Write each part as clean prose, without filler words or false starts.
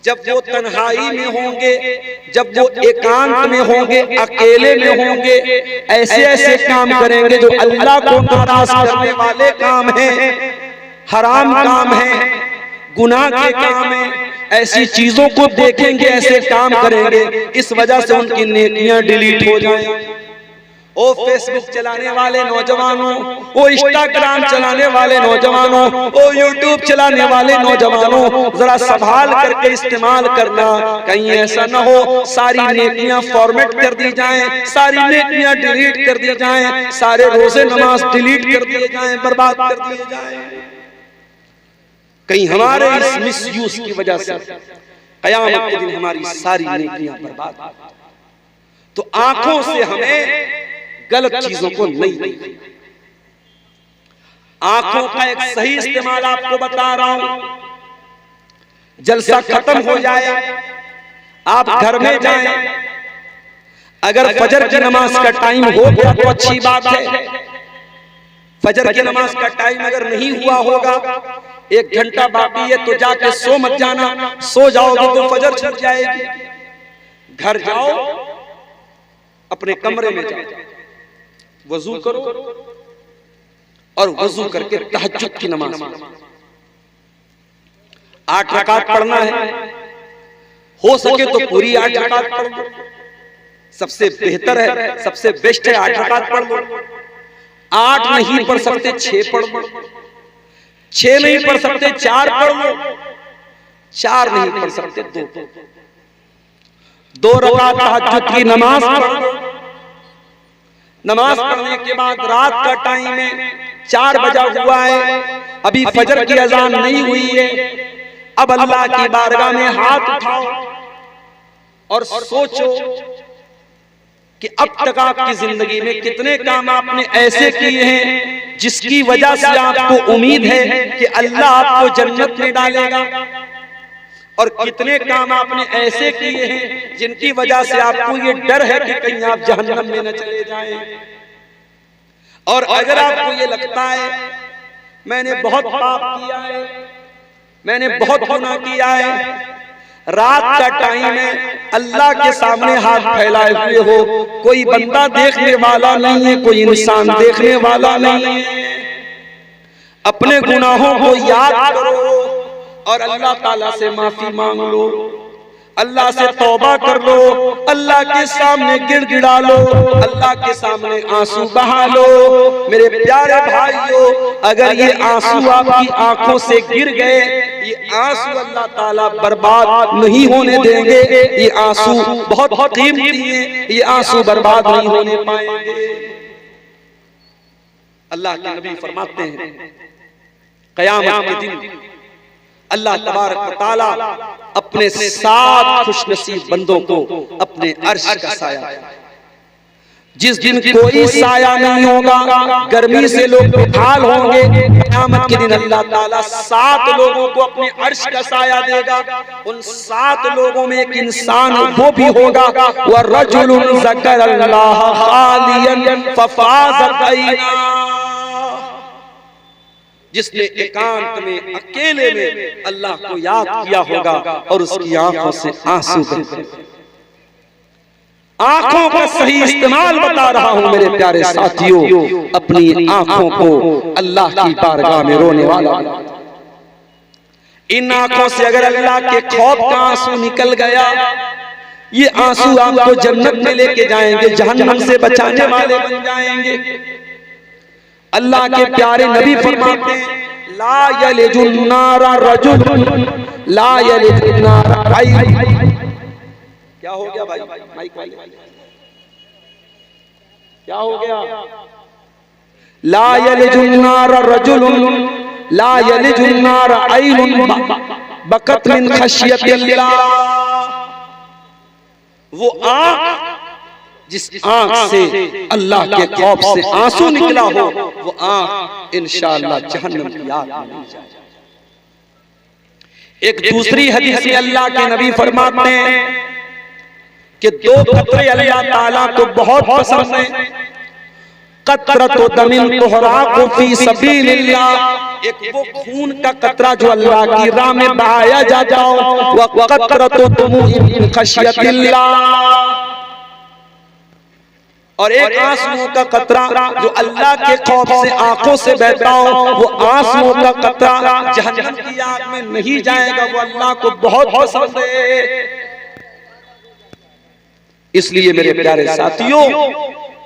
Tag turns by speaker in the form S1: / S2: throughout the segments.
S1: जब वो तन्हाई में होंगे, जब वो एकांत में होंगे, अकेले में होंगे, ऐसे ऐसे काम करेंगे जो अल्लाह को नाराज करने वाले काम हैं, हराम काम हैं, गुनाह के काम हैं। ऐसी चीजों को देखेंगे, ऐसे काम करेंगे, इस वजह से उनकी नेकियां डिलीट हो जाएं। ओ फेसबुक चलाने वाले नौजवानों, ओ इंस्टाग्राम चलाने वाले नौजवानों, ओ यूट्यूब चलाने वाले नौजवानों, जरा संभाल करके इस्तेमाल करना। कहीं ऐसा ना हो सारी नेकियां फॉर्मेट कर दी जाएं, सारी नेकियां डिलीट कर दी जाएं, सारे रोजे नमाज डिलीट कर दिए जाएं, बर्बाद कर दिए जाएं। कहीं हमारे इस मिसयूज की वजह से कयामत के दिन हमारी सारी नेकियां बर्बाद। तो आंखों से हमें गलत चीजों को नहीं देखना। आंखों का एक सही इस्तेमाल आपको बता रहा हूं। जलसा खत्म हो जाए, आप घर में जाएं, अगर फजर की नमाज का टाइम हो गया तो अच्छी बात है। फजर की नमाज का टाइम अगर नहीं हुआ होगा, 1 घंटा बाकी है, तो जाके सो मत जाना। सो जाओगे तो फजर छूट जाएगी। घर जाओ, अपने कमरे में जाओ, वजू करो और वजू करके तहज्जुद की नमाज 8 रकात पढ़ना है। हो सके तो पूरी 8 रकात पढ़ लो, सबसे बेहतर है, सबसे बेस्ट है 8 रकात पढ़ लो। 8 नहीं पढ़ सकते 6 पढ़ लो, 6 नहीं पढ़ सकते 4 पढ़ लो, 4 नहीं पढ़ सकते 2 रकात तहज्जुद की नमाज पढ़ लो। नमाज पढ़ने के बाद रात का टाइम है, 4 बजा हुआ है, अभी फजर की अजान नहीं हुई है। अब अल्लाह की बारगाह में हाथ उठाओ और सोचो कि अब तक आपकी जिंदगी में कितने काम आपने ऐसे किए हैं जिसकी वजह से आपको उम्मीद है कि अल्लाह आपको जन्नत में डालेगा, और कितने काम आपने ऐसे किए हैं जिनकी वजह से आपको ये डर है कि कहीं आप जहन्नम में न चले जाएं। और अगर आपको ये लगता है मैंने बहुत पाप किया है, मैंने बहुत गुनाह किया है, रात का टाइम है, अल्लाह के सामने हाथ फैलाए हुए हो, कोई बंदा देखने वाला नहीं है, कोई इंसान देखने वाला नहीं है, अपने गुनाहों को याद करो और अल्लाह ताला से माफी मांग लो, अल्लाह से तौबा कर लो, अल्लाह के सामने गिड़गिड़ा लो, अल्लाह के सामने आंसू बहा लो। मेरे प्यारे भाइयों, अगर ये आंसू आपकी आंखों से गिर गए, ये आंसू अल्लाह ताला बर्बाद नहीं होने देंगे। ये आंसू बहुत कीमती हैं, ये आंसू बर्बाद नहीं होने पाएंगे। अल्लाह के नबी फरमाते हैं क़यामत के दिन अल्लाह तबारक व तआला अपने 7 खुशनसीब बंदों को अपने अर्श का साया, जिस दिन कोई साया नहीं होगा, गर्मी से लोग बेहाल होंगे, क़यामत के दिन अल्लाह ताला 7 लोगों को अपने अर्श का साया देगा। उन 7 लोगों में एक इंसान वो भी होगा, व रजुलुन ज़करल्लाह खालियन फफ़ाज़त ऐना, जिसने एकांत में अकेले में अल्लाह को याद किया होगा और उसकी आंखों से आंसू बहे। आंखों का सही इस्तेमाल बता रहा हूं मेरे प्यारे साथियों, अपनी आंखों को अल्लाह की बारगाह में रोने वाला। इन आंखों से अगर अल्लाह के खौफ का आंसू निकल गया, ये आंसू आपको जन्नत में लेके जाएंगे, जहन्नम से बचाने वाले बन जाएंगे। अल्लाह के प्यारे नबी फरमाते हैं ला यलिजुन नारा रजुल ला यलिजुन नारा ऐन। क्या हो गया भाई माइक वाले, क्या हो गया? ला यलिजुन नारा रजुल ला यलिजुन नारा ऐन बकत मिन खशियतिल्लाह। वो आंख जिस आंख से अल्लाह के खौफ से आंसू निकला हो, वो आंख इंशाअल्लाह जहन्नम की आग में नहीं जाएगी। एक दूसरी हदीस में अल्लाह के नबी फरमाते हैं कि 2 कतरे अल्लाह ताला को बहुत पसंद है। कतरतु दमिन तुहराकु फी सबीलिल्लाह, एक वो खून का कतरा जो अल्लाह की राह में बहाया जाता हो, व कतरतु दुमूइन मिन खशियतिल्लाह, और एक आंसुओं का कतरा जो अल्लाह के खौफ से आंखों से बहता हो, वो आंसुओं का कतरा जहन्नम की आग में नहीं जाएगा, वो अल्लाह को बहुत पसंद है। इसलिए मेरे प्यारे साथियों,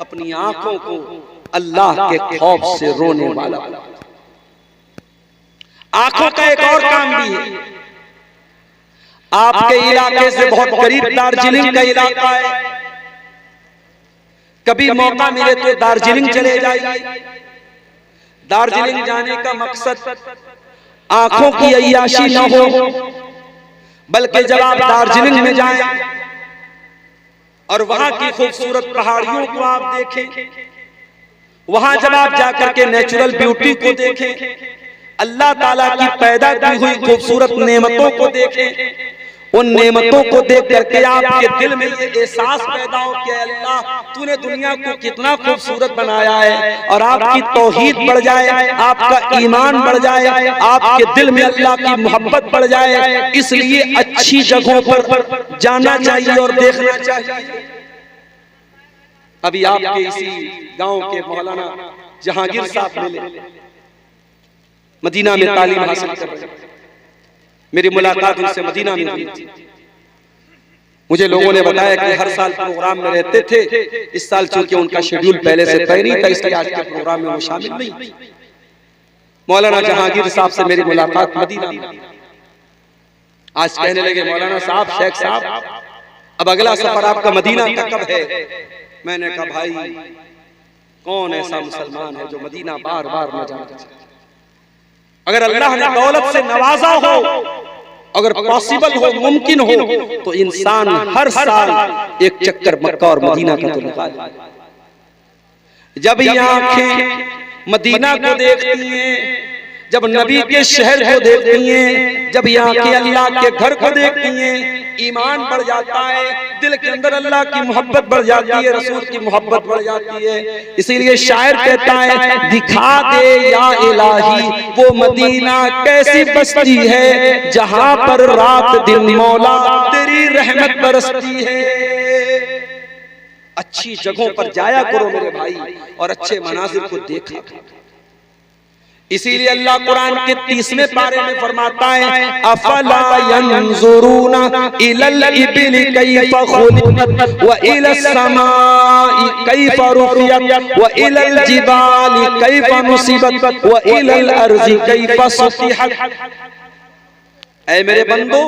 S1: अपनी आंखों को अल्लाह के खौफ से रोने वाला। आंखों का एक और काम भी है। आपके इलाके से बहुत करीब दार्जिलिंग का इलाका है, कभी मौका मिले तो दार्जिलिंग चले जाइए। दार्जिलिंग जाने का मकसद आंखों की अय्याशी न हो, बल्कि जब आप दार्जिलिंग में जाएं और वहां की खूबसूरत पहाड़ियों को आप देखें, वहां जब आप जाकर के नेचुरल ब्यूटी को देखें, अल्लाह ताला की पैदा की हुई खूबसूरत नेमतों को देखें, उन नेमतों को देख करके आपके दिल में ये एहसास पैदा हो कि अल्लाह तूने दुनिया को कितना खूबसूरत बनाया है, और आपकी तौहीद बढ़ जाए, आपका ईमान बढ़ जाए, आपके दिल में अल्लाह की मोहब्बत बढ़ जाए। इसलिए अच्छी जगहों पर जाना चाहिए और देखना चाहिए। अभी आपके इसी गांव के मौलाना जहांगीर साहब मिले, मदीना में तालीम हासिल कर रहे हैं। मेरी मुलाकात उनसे मदीना में हुई थी। मुझे लोगों ने बताया कि हर साल प्रोग्राम में रहते थे, इस साल चूंकि उनका शेड्यूल पहले से तय नहीं था, इसलिए आज के प्रोग्राम में वो शामिल नहीं। मौलाना जहांगीर साहब से मेरी मुलाकात मदीना में। आज कहने लगे, मौलाना साहब, शेख साहब, अब अगला सफर आपका मदीना का कब है? मैंने कहा, भाई कौन ऐसा मुसलमान है जो मदीना बार बार न जाना चाहता? अगर अल्लाह ने दौलत से नवाजा हो, अगर पॉसिबल हो, मुमकिन हो, तो इंसान हर साल एक चक्कर मक्का और मदीना का तो लगा ले। जब ये आंखें मदीना को देखती हैं, जब नबी के शहर को देखती हैं, जब ये आंखें अल्लाह के घर को देखती हैं, ईमान बढ़ जाता है, दिल के अंदर अल्लाह की मोहब्बत बढ़ जाती है, रसूल की मोहब्बत बढ़ जाती है। इसीलिए शायर कहता है, दिखा दे या इलाही वो मदीना कैसी बस्ती है, जहां पर रात दिन मौला तेरी रहमत बरसती है। अच्छी जगहों पर जाया करो मेरे भाई, और अच्छे मनाजिर को देखा। इसीलिए अल्लाह कुरान के 30वें पारे में फरमाता है, अफला यंजुरूना इलल इबिली कैफा खुलिकत व इलस समाई कैफा रुफियत व इलल जिबाली कैफा नुसिबत व इलल अर्ज़ि कैफा सुतिहत। ऐ मेरे बंदो,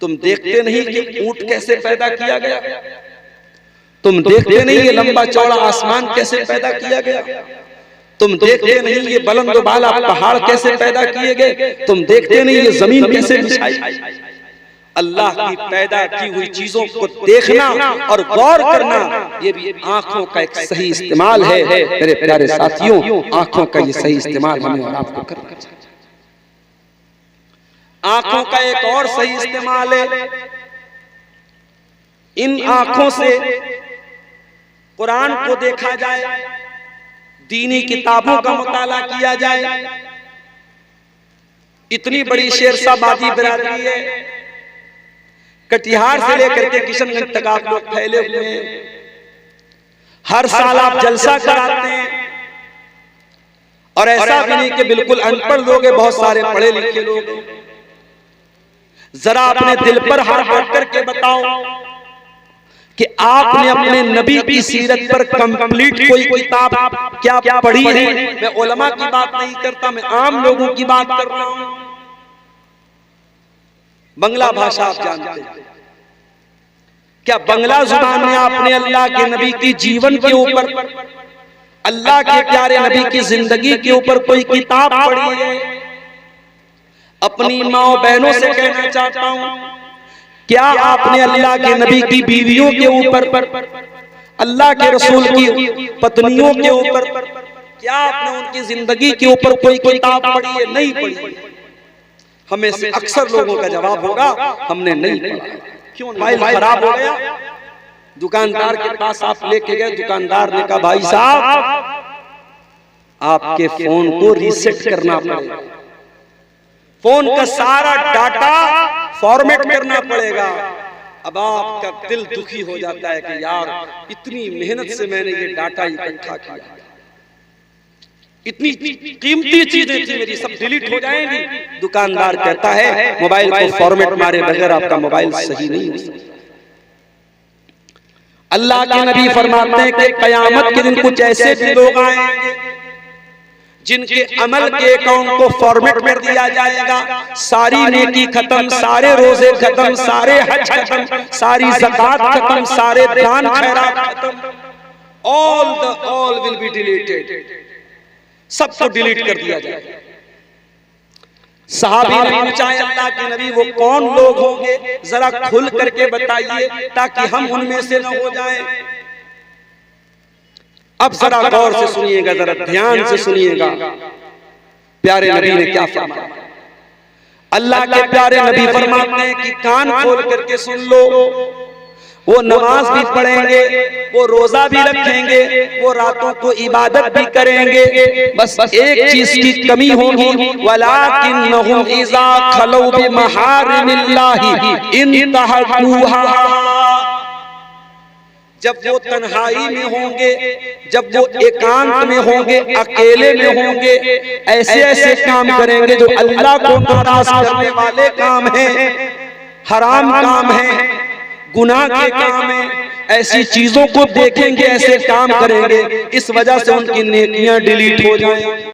S1: तुम देखते नहीं कि ऊंट कैसे पैदा किया गया? तुम देखते नहीं ये लंबा चौड़ा आसमान कैसे पैदा किया गया? तुम देखते नहीं ये बुलंद बाला पहाड़ कैसे पैदा किए गए? तुम देखते नहीं ये जमीन कैसे बिछाई? अल्लाह की पैदा की हुई चीजों को देखना और गौर करना, ये भी आंखों का एक सही इस्तेमाल है। मेरे प्यारे साथियों, आंखों का ये सही इस्तेमाल हमें और आपको करना चाहिए। आंखों का एक और सही इस्तेमाल है, इन आंखों से कुरान को देखा जाए, दीनी किताबों का मुताला किया जाए। इतनी बड़ी शेरशाबादी बिरादरी है, कटिहार से लेकर के किशनगंज तक आप लोग फैले हुए हैं। हर साल आप जलसा कराते हैं, और ऐसा भी नहीं कि बिल्कुल अनपढ़ लोग हैं, बहुत सारे पढ़े लिखे लोग हैं। जरा अपने दिल पर हाथ रख करके बताओ कि आपने अपने नबी की सीरत पर कंप्लीट कोई किताब क्या पढ़ी है? मैं उलमा की बात नहीं करता, मैं आम लोगों की बात कर रहा हूं। बंगला भाषा आप जानते हैं क्या? बंगला जुबान में आपने अल्लाह के नबी की जीवन के ऊपर, अल्लाह के प्यारे नबी की जिंदगी के ऊपर कोई किताब पढ़ी है? अपनी माँ बहनों से कहना चाहता हूं, क्या आपने अल्लाह के नबी की बीवियों के ऊपर, अल्लाह के रसूल की पत्नियों के ऊपर, क्या आपने उनकी जिंदगी के ऊपर कोई किताब पढ़ी है? नहीं पढ़ी। हमें से अक्सर लोगों का जवाब होगा, हमने नहीं पढ़ा। क्यों? मोबाइल खराब हो गया, दुकानदार के पास आप लेके गए, दुकानदार ने कहा भाई साहब आपके फोन को रीसेट करना पड़ेगा, फोन का सारा डाटा फॉर्मेट करना पड़ेगा। अब आपका दिल दुखी हो जाता है कि यार इतनी मेहनत से मैंने ये डाटा इकट्ठा किया, इतनी कीमती चीजें थी मेरी, सब डिलीट हो जाएंगी। दुकानदार कहता है मोबाइल को फॉर्मेट मारे बगैर आपका मोबाइल सही नहीं हो सकता। अल्लाह के नबी फरमाते हैं कि कयामत के दिन कुछ ऐसे भी लोग आएंगे जिनके अमल के अकाउंट को फॉर्मेट कर दिया जाएगा, सारी नेकी खत्म, सारे रोजे खत्म, सारे हज खत्म, सारी ज़कात खत्म, सारे दान खैरात खत्म, ऑल विल बी डिलीटेड, सबको डिलीट कर दिया जाएगा। सहाबी ने पूछा अल्लाह के नबी वो कौन लोग होंगे, जरा खुल करके बताइए ताकि हम उनमें से न हो जाएं। अब जरा गौर से सुनिएगा, जरा ध्यान से सुनिएगा प्यारे नबी ने क्या फरमाया। अल्लाह के प्यारे नबी फरमाते हैं कि कान खोल करके सुन लो, वो नमाज भी पढ़ेंगे, वो रोजा भी रखेंगे, वो रातों को इबादत भी करेंगे, बस एक चीज की कमी होगी, वलाकिन्नहुम इज़ा खलौ बिमहारिमिल्लाहि इंतहकूहा। जब वो तन्हाई में होंगे, जब वो एकांत में होंगे, अकेले में होंगे, ऐसे ऐसे काम करेंगे जो अल्लाह को नाराज करने वाले काम हैं, हराम काम हैं, गुनाह के काम हैं, ऐसी चीजों को देखेंगे, ऐसे काम करेंगे, इस वजह से उनकी नेकियां डिलीट हो जाएं।